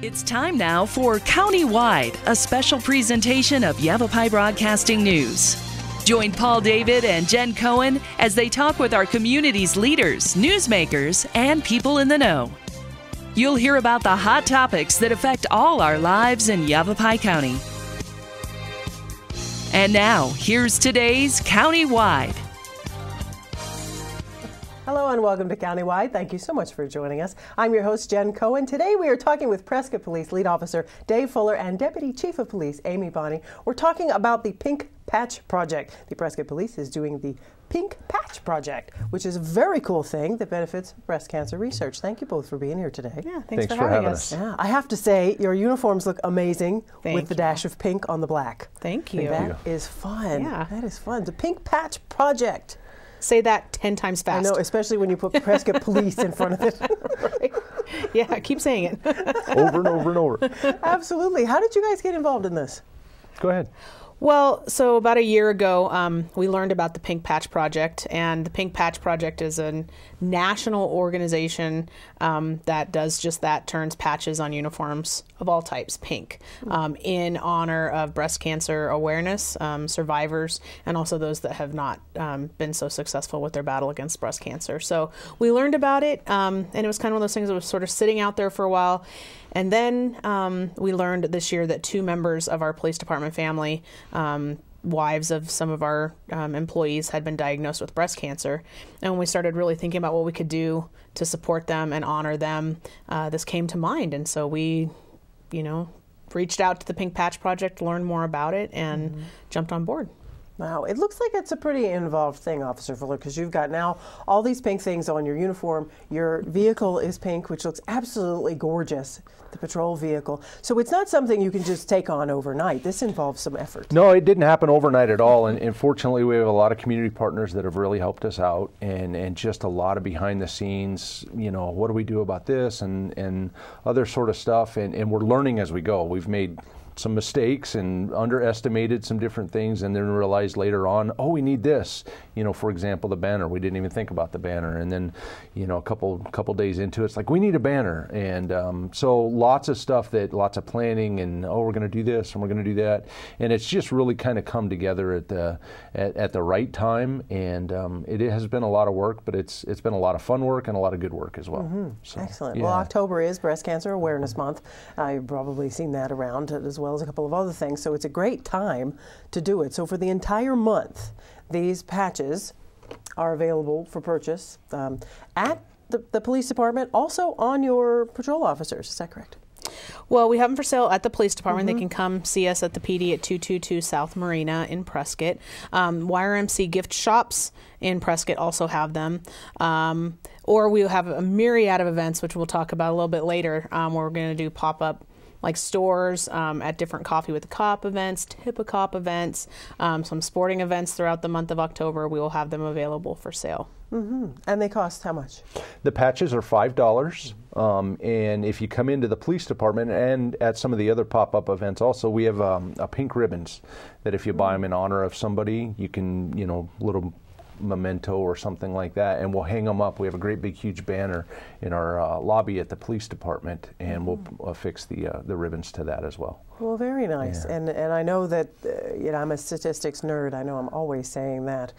It's time now for Countywide, a special presentation of Yavapai Broadcasting News. Join Paul David and Jen Cohen as they talk with our community's leaders, newsmakers, and people in the know. You'll hear about the hot topics that affect all our lives in Yavapai County. And now, here's today's Countywide. Hello and welcome to Countywide. Thank you so much for joining us. I'm your host, Jen Cohen. Today we are talking with Prescott Police Lead Officer Dave Fuller and Deputy Chief of Police Amy Bonney. We're talking about the Pink Patch Project. The Prescott Police is doing the Pink Patch Project, which is a very cool thing that benefits breast cancer research. Thank you both for being here today. Yeah, thanks for having us. Yeah, I have to say, your uniforms look amazing with the dash of pink on the black. Thank you. That is fun. Yeah. That is fun. The Pink Patch Project. Say that 10 times fast. I know, especially when you put Prescott Police in front of it. Right. Yeah, keep saying it. Over and over and over. Absolutely. How did you guys get involved in this? Go ahead. Well, so about a year ago, we learned about the Pink Patch Project, and the Pink Patch Project is a national organization that does just that, turns patches on uniforms of all types pink, in honor of breast cancer awareness, survivors, and also those that have not been so successful with their battle against breast cancer. So we learned about it, and it was kind of one of those things that was sort of sitting out there for a while. And then we learned this year that 2 members of our police department family, wives of some of our employees, had been diagnosed with breast cancer. And when we started really thinking about what we could do to support them and honor them, this came to mind. And so we, reached out to the Pink Patch Project, learned more about it, and jumped on board. Wow, it looks like it's a pretty involved thing, Officer Fuller, because you've got now all these pink things on your uniform. Your vehicle is pink, which looks absolutely gorgeous, the patrol vehicle. So it's not something you can just take on overnight. This involves some effort. No, it didn't happen overnight at all. And fortunately, we have a lot of community partners that have really helped us out, and just a lot of behind the scenes, what do we do about this and other sort of stuff. And we're learning as we go. We've made some mistakes and underestimated some different things, and then realized later on, oh, we need this. For example, the banner. We didn't even think about the banner, and then, a couple days into it, it's like we need a banner, and so lots of stuff, lots of planning, and we're going to do this and we're going to do that, and it's just really kind of come together at the right time, and it has been a lot of work, but it's been a lot of fun work and a lot of good work as well. So, excellent. Yeah. Well, October is Breast Cancer Awareness Month. You've probably seen that around as well as a couple of other things, so it's a great time to do it. So for the entire month, these patches are available for purchase at the police department, also on your patrol officers. Is that correct? Well, we have them for sale at the police department. They can come see us at the PD at 222 South Marina in Prescott. YRMC gift shops in Prescott also have them. Or we have a myriad of events, which we'll talk about a little bit later, where we're going to do pop-up like stores at different Coffee with the Cop events, Tip a Cop events, some sporting events throughout the month of October. We will have them available for sale. And they cost how much? The patches are $5, and if you come into the police department and at some of the other pop-up events also, we have a pink ribbons that if you buy them in honor of somebody, you can, little memento or something like that, and we'll hang them up. We have a great big huge banner in our lobby at the police department, and we'll affix the ribbons to that as well. Well, very nice. Yeah. And I know that I'm a statistics nerd. I know I'm always saying that.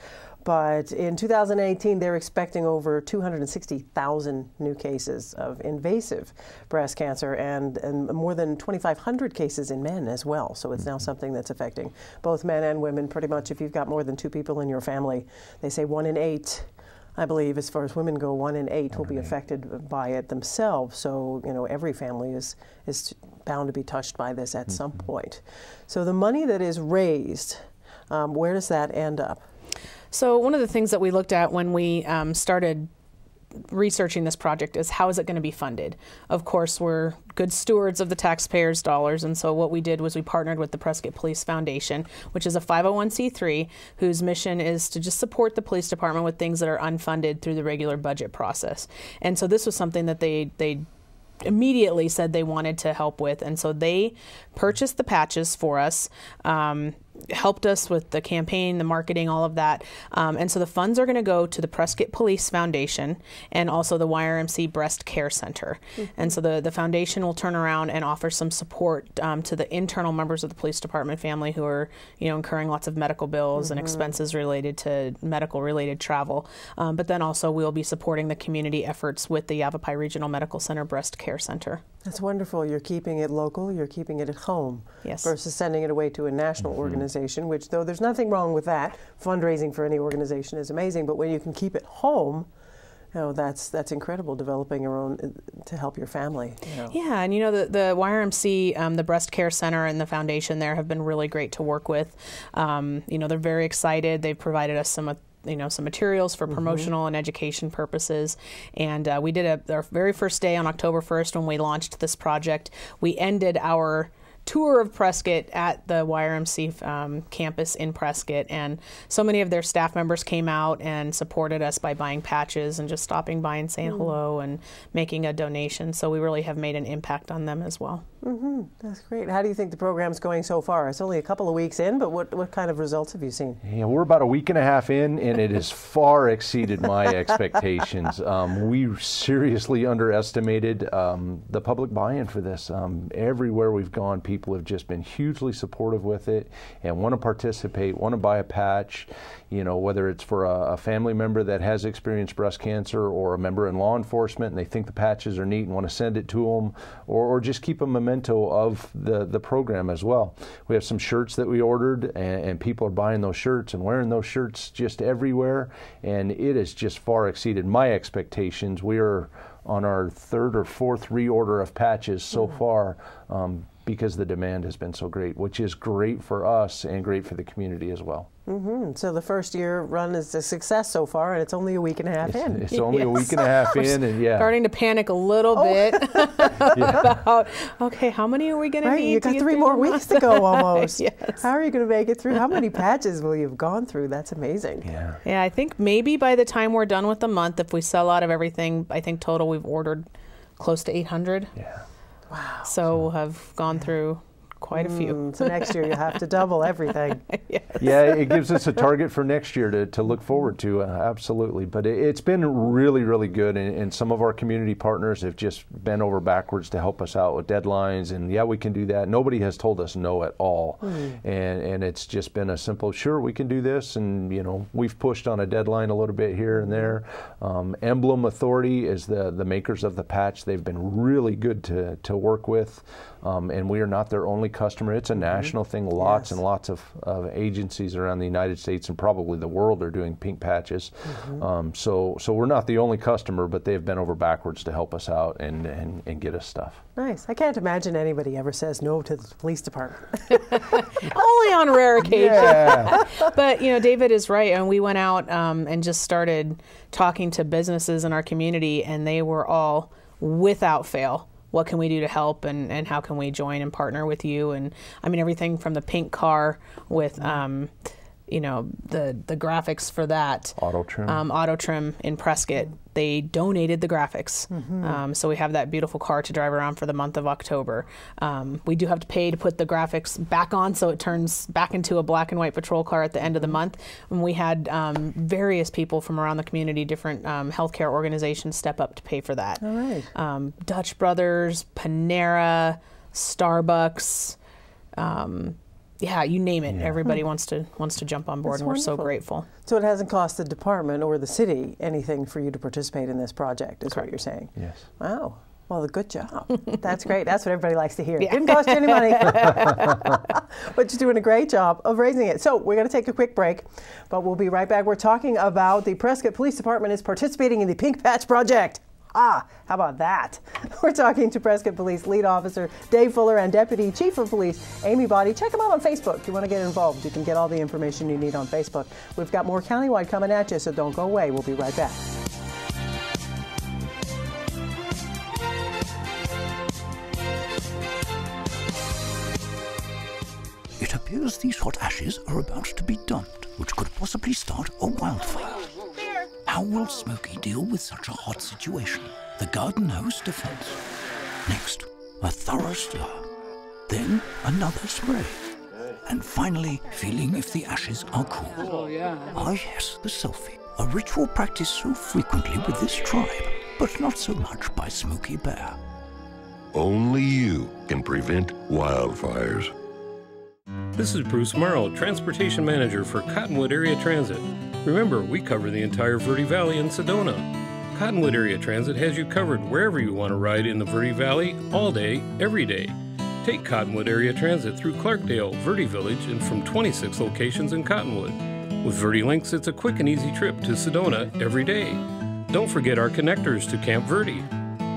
But in 2018, they're expecting over 260,000 new cases of invasive breast cancer and more than 2,500 cases in men as well. So it's now something that's affecting both men and women. Pretty much if you've got more than 2 people in your family, they say 1 in 8, I believe, as far as women go, 1 in 8 will be affected by it themselves. So, every family is bound to be touched by this at some point. So the money that is raised, where does that end up? So one of the things that we looked at when we started researching this project is how is it going to be funded? Of course, we're good stewards of the taxpayers' dollars, and so what we did was we partnered with the Prescott Police Foundation, which is a 501c3 whose mission is to just support the police department with things that are unfunded through the regular budget process. And so this was something that they immediately said they wanted to help with, and so they purchased the patches for us. helped us with the campaign, the marketing, all of that. And so the funds are going to go to the Prescott Police Foundation and also the YRMC Breast Care Center. And so the foundation will turn around and offer some support to the internal members of the police department family who are, incurring lots of medical bills and expenses related to medical-related travel. But then also we'll be supporting the community efforts with the Yavapai Regional Medical Center Breast Care Center. That's wonderful. You're keeping it local. You're keeping it at home. Yes. Versus sending it away to a national organization, which, though there's nothing wrong with that, fundraising for any organization is amazing, but when you can keep it home, that's incredible, developing your own to help your family. Yeah, and the YRMC, the Breast Care Center and the foundation there have been really great to work with. They're very excited. They've provided us some materials for promotional and education purposes. And we did our very first day on October 1st when we launched this project. We ended our tour of Prescott at the YRMC campus in Prescott, and so many of their staff members came out and supported us by buying patches and just stopping by and saying hello and making a donation. So we really have made an impact on them as well. That's great. How do you think the program's going so far? It's only a couple of weeks in, but what kind of results have you seen? Yeah, we're about a week and a half in, and it has far exceeded my expectations. We seriously underestimated the public buy-in for this. Everywhere we've gone, people have just been hugely supportive with it and want to participate, want to buy a patch, whether it's for a family member that has experienced breast cancer or a member in law enforcement and they think the patches are neat and want to send it to them, or just keep a memento of the program as well. We have some shirts that we ordered, and people are buying those shirts and wearing those shirts just everywhere, and it has just far exceeded my expectations. We are on our third or fourth reorder of patches so far, because the demand has been so great, which is great for us and great for the community as well. So the first year run is a success so far, and it's only a week and a half in. It's only a week and a half in, and starting to panic a little bit about, okay, how many are we going to need? You got 3 more weeks to go almost. Yes. How are you going to make it through? How many patches will you have gone through? That's amazing. Yeah, I think maybe by the time we're done with the month, if we sell out of everything, I think total we've ordered close to 800. Yeah. Wow. So we'll have gone through quite a few. So next year you have to double everything. Yes. Yeah, it gives us a target for next year to look forward to, absolutely. But it's been really, really good, and some of our community partners have just bent over backwards to help us out with deadlines, and yeah, we can do that. Nobody has told us no at all, and it's just been a simple, sure, we can do this, and we've pushed on a deadline a little bit here and there. Emblem Authority is the makers of the patch. They've been really good to work with, and we are not their only customer. It's a national thing. Lots and lots of agencies around the United States and probably the world are doing pink patches. So we're not the only customer, but they've been over backwards to help us out and get us stuff. Nice. I can't imagine anybody ever says no to the police department. Only on rare occasions. Yeah. But David is right, and we went out and just started talking to businesses in our community, and they were all, without fail, what can we do to help, and how can we join and partner with you? And I mean, everything from the pink car with the graphics for that. Auto trim. Auto trim in Prescott. They donated the graphics. So we have that beautiful car to drive around for the month of October. We do have to pay to put the graphics back on so it turns back into a black and white patrol car at the end of the month. And we had various people from around the community, different healthcare organizations step up to pay for that. All right. Dutch Brothers, Panera, Starbucks, yeah, you name it. Everybody wants to jump on board, That's and we're wonderful. so grateful. So it hasn't cost the department or the city anything for you to participate in this project, is what you're saying? Yes. Wow. Well, a good job. That's great. That's what everybody likes to hear. Yeah. Didn't cost you any money. But you're doing a great job of raising it. So we're going to take a quick break, but we'll be right back. We're talking about the Prescott Police Department is participating in the Pink Patch Project. How about that? We're talking to Prescott Police Lead Officer Dave Fuller and Deputy Chief of Police Amy Body. Check them out on Facebook. If you want to get involved, you can get all the information you need on Facebook. We've got more countywide coming at you, so don't go away. We'll be right back. It appears these hot ashes are about to be dumped, which could possibly start a wildfire. How will Smokey deal with such a hot situation? The garden hose defense. Next, a thorough stir. Then another spray. and finally feeling if the ashes are cool. Oh, yeah. Ah, yes, the selfie. A ritual practiced so frequently with this tribe, but not so much by Smokey Bear. Only you can prevent wildfires. This is Bruce Morrow, Transportation Manager for Cottonwood Area Transit. Remember, we cover the entire Verde Valley and Sedona. Cottonwood Area Transit has you covered wherever you want to ride in the Verde Valley, all day, every day. Take Cottonwood Area Transit through Clarkdale, Verde Village, and from 26 locations in Cottonwood. With Verde Links, it's a quick and easy trip to Sedona every day. Don't forget our connectors to Camp Verde.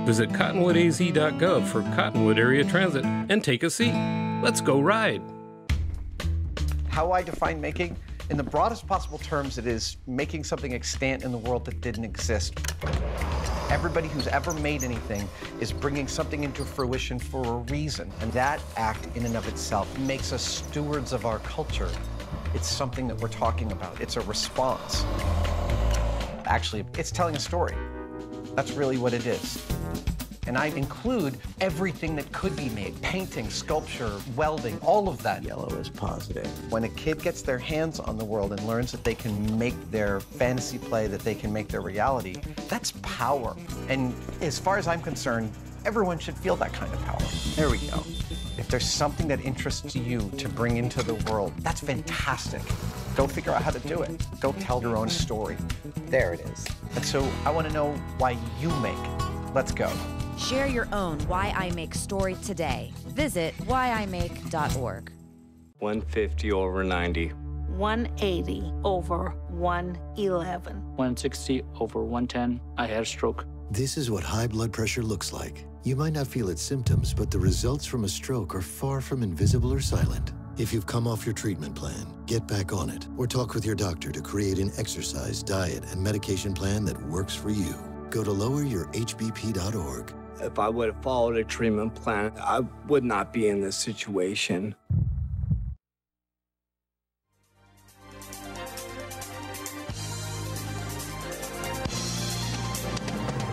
Visit cottonwoodaz.gov for Cottonwood Area Transit and take a seat. Let's go ride. How I define making? In the broadest possible terms, it is making something extant in the world that didn't exist. Everybody who's ever made anything is bringing something into fruition for a reason, and that act in and of itself makes us stewards of our culture. It's something that we're talking about. It's a response. Actually, it's telling a story. That's really what it is. And I include everything that could be made: painting, sculpture, welding, all of that. Yellow is positive. When a kid gets their hands on the world and learns that they can make their fantasy play, that they can make their reality, that's power. And as far as I'm concerned, everyone should feel that kind of power. There we go. If there's something that interests you to bring into the world, that's fantastic. Go figure out how to do it. Go tell your own story. There it is. And so I want to know why you make. Let's go. Share your own Why I Make story today. Visit whyimake.org. 150 over 90. 180 over 111. 160 over 110. I had a stroke. This is what high blood pressure looks like. You might not feel its symptoms, but the results from a stroke are far from invisible or silent. If you've come off your treatment plan, get back on it, or talk with your doctor to create an exercise, diet, and medication plan that works for you. Go to loweryourhbp.org. If I would have followed a treatment plan, I would not be in this situation.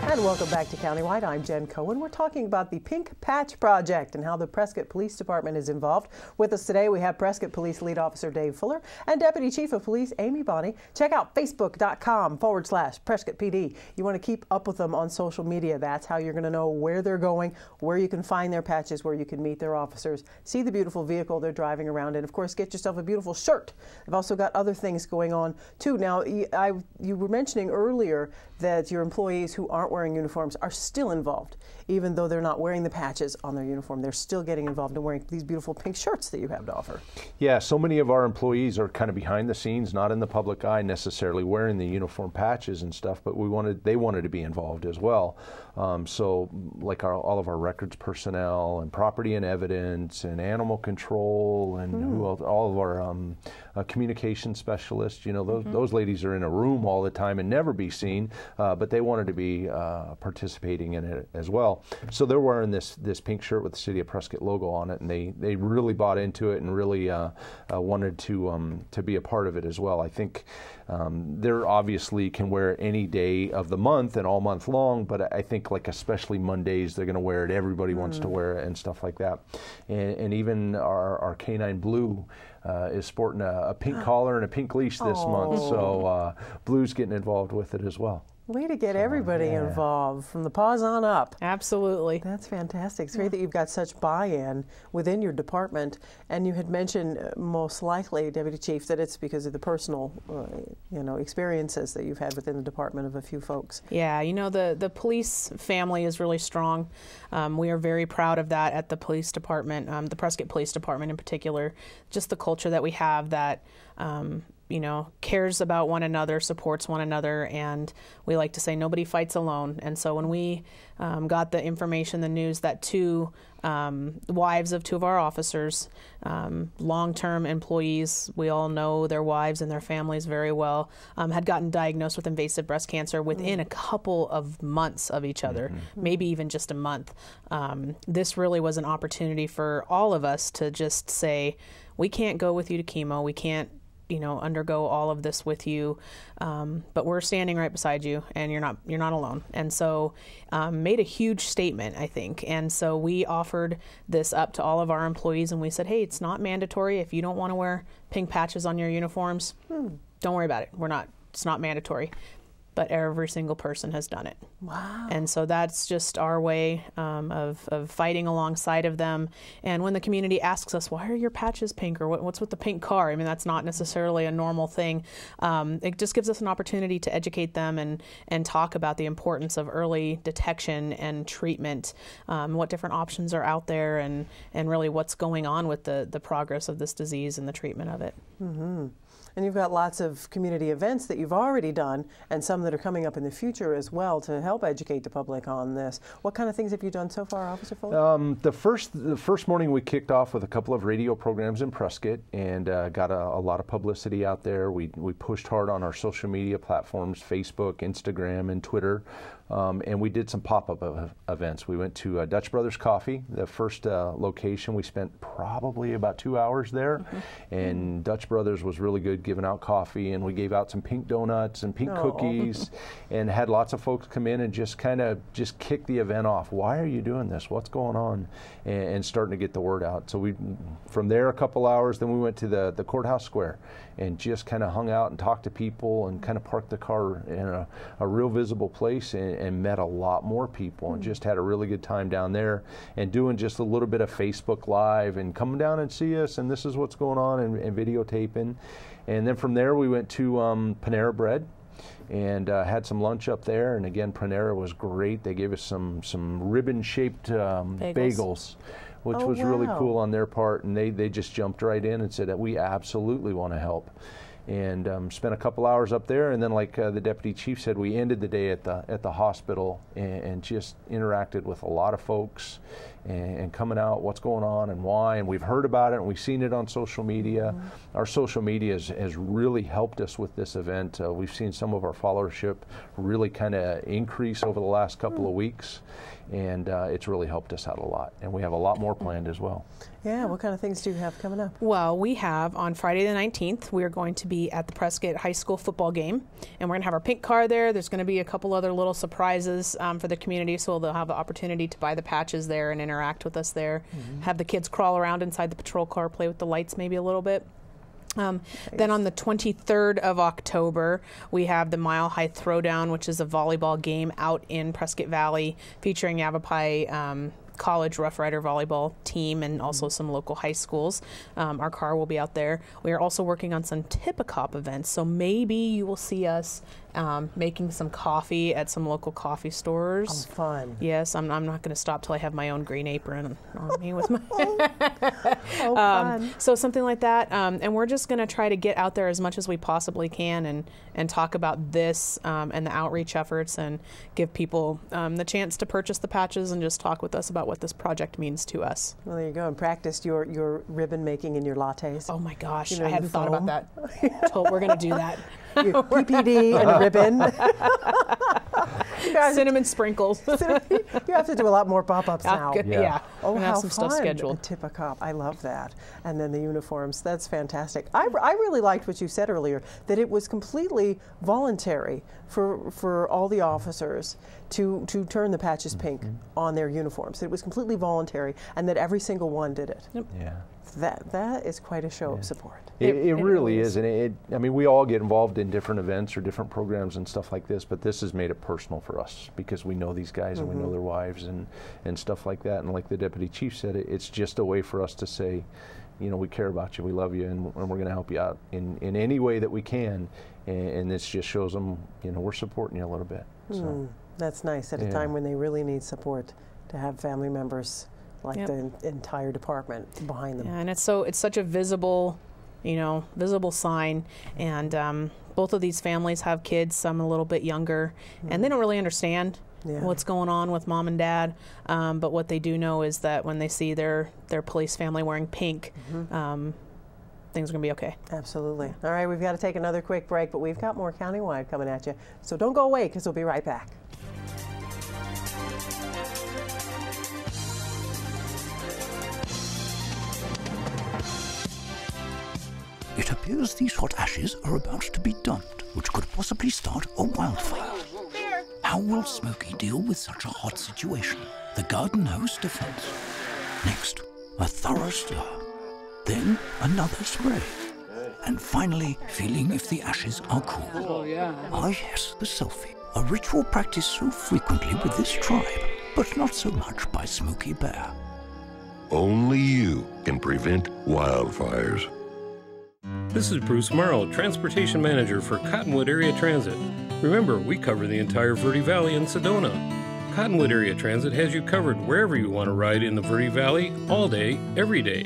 And welcome back to Countywide. I'm Jen Cohen. We're talking about the Pink Patch Project and how the Prescott Police Department is involved. With us today, we have Prescott Police Lead Officer Dave Fuller and Deputy Chief of Police Amy Bonney. Check out facebook.com/Prescott PD. You want to keep up with them on social media. That's how you're going to know where they're going, where you can find their patches, where you can meet their officers, see the beautiful vehicle they're driving around, and of course, get yourself a beautiful shirt. They've also got other things going on too. Now, you were mentioning earlier that your employees who aren't wearing uniforms are still involved, even though they're not wearing the patches on their uniform. They're still getting involved in wearing these beautiful pink shirts that you have to offer. Yeah, so many of our employees are kind of behind the scenes, not in the public eye necessarily wearing the uniform patches and stuff, but they wanted to be involved as well. So like all of our records personnel and property and evidence and animal control and all of our communication specialists, you know, those ladies are in a room all the time and never be seen, but they wanted to be participating in it as well. So they're wearing this pink shirt with the City of Prescott logo on it, and they really bought into it and really wanted to be a part of it as well. I think they're obviously can wear it any day of the month and all month long, but I think like especially Mondays they're going to wear it. Everybody wants to wear it and stuff like that. And even our Canine Blue is sporting a pink collar and a pink leash this month, so Blue's getting involved with it as well. Way to get everybody involved, from the paws on up. Absolutely. That's fantastic. It's great that you've got such buy-in within your department. And you had mentioned most likely, Deputy Chief, that it's because of the personal experiences that you've had within the department of a few folks. Yeah, you know, the police family is really strong. We are very proud of that at the police department, the Prescott Police Department in particular. Just the culture that we have that cares about one another, supports one another, and we like to say nobody fights alone. And so when we got the information, the news that two wives of two of our officers, long-term employees, we all know their wives and their families very well, had gotten diagnosed with invasive breast cancer within a couple of months of each other, maybe even just a month. This really was an opportunity for all of us to just say, we can't go with you to chemo, we can't undergo all of this with you, but we're standing right beside you, and you're not alone. And so made a huge statement, I think. And so we offered this up to all of our employees, and we said, hey, it's not mandatory. If you don't want to wear pink patches on your uniforms, don't worry about it. It's not mandatory. But every single person has done it. Wow. And so that's just our way of fighting alongside of them. And when the community asks us, why are your patches pink, or what's with the pink car? I mean, that's not necessarily a normal thing. It just gives us an opportunity to educate them and talk about the importance of early detection and treatment, what different options are out there, and really what's going on with the progress of this disease and the treatment of it. Mm-hmm. And you've got lots of community events that you've already done, and some that are coming up in the future as well to help educate the public on this. What kind of things have you done so far, Officer Fuller? The first morning we kicked off with a couple of radio programs in Prescott, and got a lot of publicity out there. We pushed hard on our social media platforms, Facebook, Instagram, and Twitter. And we did some pop-up events. We went to Dutch Brothers Coffee, the first location. We spent probably about 2 hours there, and Dutch Brothers was really good giving out coffee, and we gave out some pink donuts and pink cookies, and had lots of folks come in and just kick the event off. Why are you doing this? What's going on? And starting to get the word out. So from there a couple hours, then we went to the courthouse square and just kind of hung out and talked to people, and kind of parked the car in a real visible place, and met a lot more people, and just had a really good time down there, and doing just a little bit of Facebook Live, and come down and see us, and this is what's going on, and videotaping. And then from there we went to Panera Bread, and had some lunch up there. And again, Panera was great. They gave us some ribbon-shaped bagels, which was really cool on their part, and they just jumped right in and said that we absolutely want to help. And spent a couple hours up there, and then, like the deputy chief said, we ended the day at the hospital, and just interacted with a lot of folks, and coming out, what's going on and why, and we've heard about it, and we've seen it on social media. Our social media has really helped us with this event. We've seen some of our followership really kind of increase over the last couple of weeks, and it's really helped us out a lot, and we have a lot more planned as well. Yeah, what kind of things do you have coming up? Well, we have on Friday the 19th, we are going to be at the Prescott High School football game, and we're going to have our pink car there. There's going to be a couple other little surprises for the community, so they'll have the opportunity to buy the patches there and interact with us there. Have the kids crawl around inside the patrol car, play with the lights maybe a little bit. Then on the 23rd of October, we have the Mile High Throwdown, which is a volleyball game out in Prescott Valley, featuring Yavapai College Rough Rider volleyball team, and also some local high schools. Our car will be out there. We are also working on some Tip-A-Cop events, so maybe you will see us making some coffee at some local coffee stores. Oh, fun. Yes, I'm not going to stop till I have my own green apron on me with my fun. So something like that, and we're just going to try to get out there as much as we possibly can, and talk about this and the outreach efforts, and give people the chance to purchase the patches and just talk with us about what this project means to us. Well, there you go, and practiced your ribbon making and your lattes. Oh my gosh, I hadn't thought about that. We're going to do that. Your PPD and a ribbon. Cinnamon sprinkles. You have to do a lot more pop-ups now. Yeah. Oh, how have some stuff scheduled. Tip-A-Cop. I love that. And then the uniforms. That's fantastic. I really liked what you said earlier, that it was completely voluntary for all the officers to turn the patches pink on their uniforms. It was completely voluntary, and that every single one did it. Yep. Yeah. That is quite a show of support. It really is, and I mean, we all get involved in different events or different programs and stuff like this, but this has made it personal for us, because we know these guys and we know their wives and stuff like that. And like the deputy chief said, it's just a way for us to say, you know, we care about you, we love you, and we're going to help you out in any way that we can. And this just shows them, you know, we're supporting you a little bit. So. That's nice at a time when they really need support, to have family members like the entire department behind them. Yeah, and it's such a visible, visible sign. And both of these families have kids, some a little bit younger, and they don't really understand what's going on with mom and dad. But what they do know is that when they see their police family wearing pink, things are going to be okay. Absolutely. All right, we've got to take another quick break, but we've got more Countywide coming at you. So don't go away, because we'll be right back. It appears these hot ashes are about to be dumped, which could possibly start a wildfire. How will Smokey deal with such a hot situation? The garden hose defense. Next, a thorough stir. Then another spray. And finally, feeling if the ashes are cool. Oh, yeah. Ah yes, the selfie. A ritual practiced so frequently with this tribe, but not so much by Smokey Bear. Only you can prevent wildfires. This is Bruce Morrow, Transportation Manager for Cottonwood Area Transit. Remember, we cover the entire Verde Valley and Sedona. Cottonwood Area Transit has you covered wherever you want to ride in the Verde Valley, all day, every day.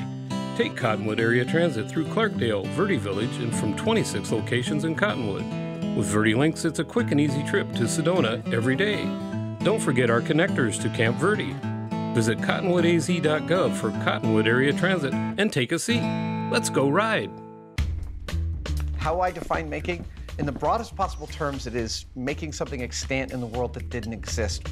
Take Cottonwood Area Transit through Clarkdale, Verde Village, and from 26 locations in Cottonwood. With Verde Links, it's a quick and easy trip to Sedona every day. Don't forget our connectors to Camp Verde. Visit cottonwoodaz.gov for Cottonwood Area Transit and take a seat. Let's go ride. How I define making, in the broadest possible terms, it is making something extant in the world that didn't exist.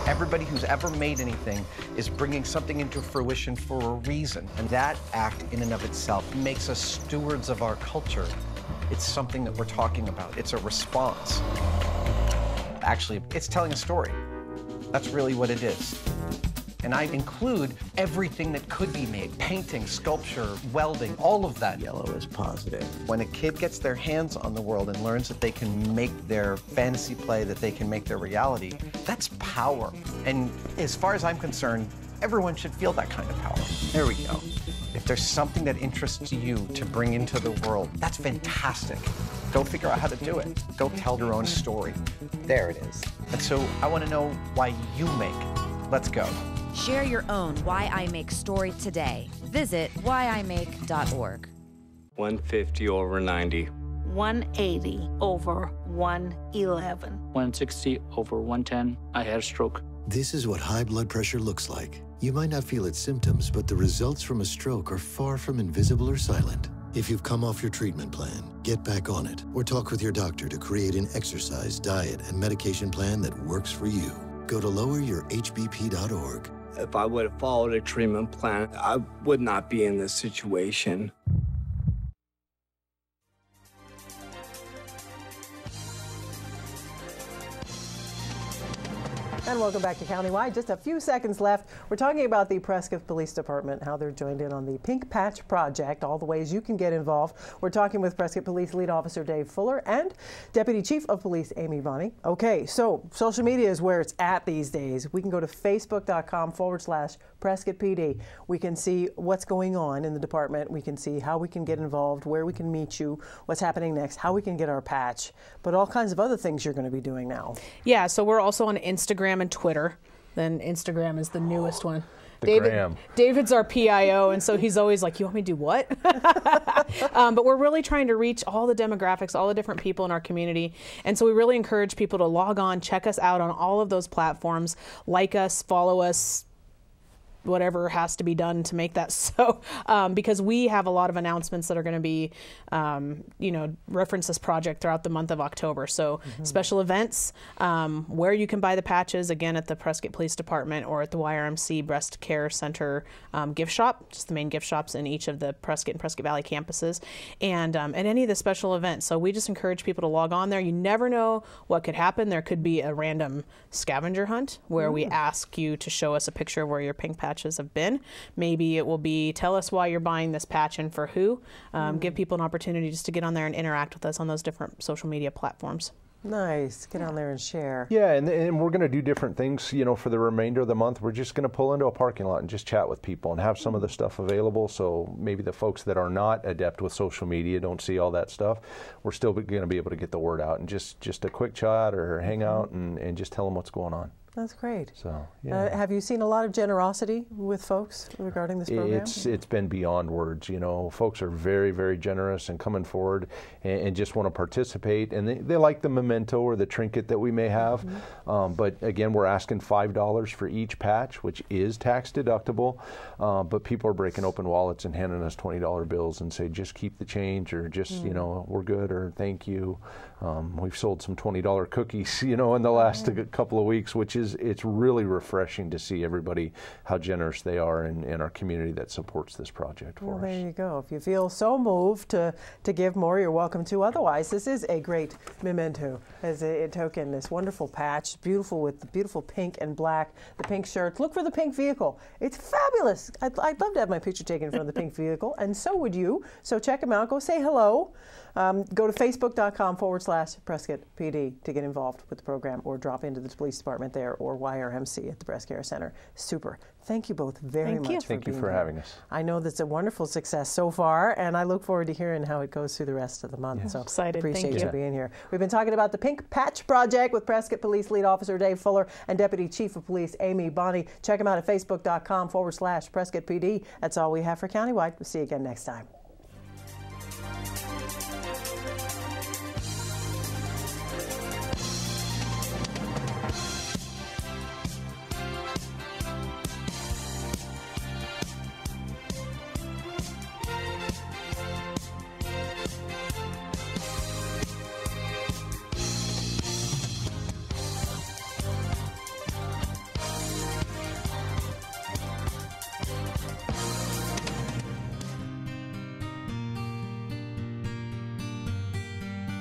Everybody who's ever made anything is bringing something into fruition for a reason, and that act in and of itself makes us stewards of our culture. It's something that we're talking about. It's a response. Actually, it's telling a story. That's really what it is. And I include everything that could be made: painting, sculpture, welding, all of that. Yellow is positive. When a kid gets their hands on the world and learns that they can make their fantasy play, that they can make their reality, that's power. And as far as I'm concerned, everyone should feel that kind of power. There we go. If there's something that interests you to bring into the world, that's fantastic. Go figure out how to do it. Go tell your own story. There it is. And so I want to know why you make. Let's go. Share your own Why I Make story today. Visit whyimake.org. 150 over 90. 180 over 111. 160 over 110. I had a stroke. This is what high blood pressure looks like. You might not feel its symptoms, but the results from a stroke are far from invisible or silent. If you've come off your treatment plan, get back on it, or talk with your doctor to create an exercise, diet, and medication plan that works for you. Go to loweryourhbp.org. If I would have followed a treatment plan, I would not be in this situation. And welcome back to Countywide. Just a few seconds left. We're talking about the Prescott Police Department, how they're joined in on the Pink Patch Project, all the ways you can get involved. We're talking with Prescott Police Lead Officer Dave Fuller and Deputy Chief of Police Amy Bonney. Okay, so social media is where it's at these days. We can go to facebook.com/Prescott PD. We can see what's going on in the department. We can see how we can get involved, where we can meet you, what's happening next, how we can get our patch, but all kinds of other things you're going to be doing now. Yeah, so we're also on Instagram and Twitter. Then Instagram is the newest one. David's our PIO, and so he's always like, you want me to do what? But we're really trying to reach all the demographics, all the different people in our community. And so we really encourage people to log on, check us out on all of those platforms, like us, follow us, whatever has to be done to make that so, because we have a lot of announcements that are going to be, reference this project throughout the month of October. So special events, where you can buy the patches, again, at the Prescott Police Department or at the YRMC Breast Care Center gift shop, just the main gift shops in each of the Prescott and Prescott Valley campuses, and any of the special events. So we just encourage people to log on there. You never know what could happen. There could be a random scavenger hunt where we ask you to show us a picture of where your pink patches have been. Maybe it will be, tell us why you're buying this patch and for who. Give people an opportunity just to get on there and interact with us on those different social media platforms. Nice. Get on there and share. Yeah, and we're going to do different things, for the remainder of the month. We're just going to pull into a parking lot and just chat with people and have some of the stuff available. So maybe the folks that are not adept with social media don't see all that stuff. We're still going to be able to get the word out and just a quick chat or hang out and just tell them what's going on. That's great. So, yeah. Have you seen a lot of generosity with folks regarding this program? It's been beyond words. Folks are very, very generous and coming forward and just want to participate. And they like the memento or the trinket that we may have. But again, we're asking $5 for each patch, which is tax deductible. But people are breaking open wallets and handing us $20 bills and say, just keep the change, or just, we're good, or thank you. We've sold some $20 cookies, in the last couple of weeks, which it's really refreshing to see everybody, how generous they are in our community that supports this project for us. There you go. If you feel so moved to give more, you're welcome to. Otherwise, this is a great memento as a token. This wonderful patch, beautiful with the beautiful pink and black, the pink shirts. Look for the pink vehicle. It's fabulous. I'd love to have my picture taken in front of the pink vehicle, and so would you. So check them out. Go say hello. Go to facebook.com/Prescott PD to get involved with the program, or drop into the police department there, or YRMC at the Breast Care Center. Super. Thank you both very much for being here. Thank you for having us. I know that's a wonderful success so far, and I look forward to hearing how it goes through the rest of the month. Yes. So Excited. Appreciate Thank you being here. We've been talking about the Pink Patch Project with Prescott Police Lead Officer Dave Fuller and Deputy Chief of Police Amy Bonney. Check them out at facebook.com/Prescott PD. That's all we have for Countywide. We'll see you again next time.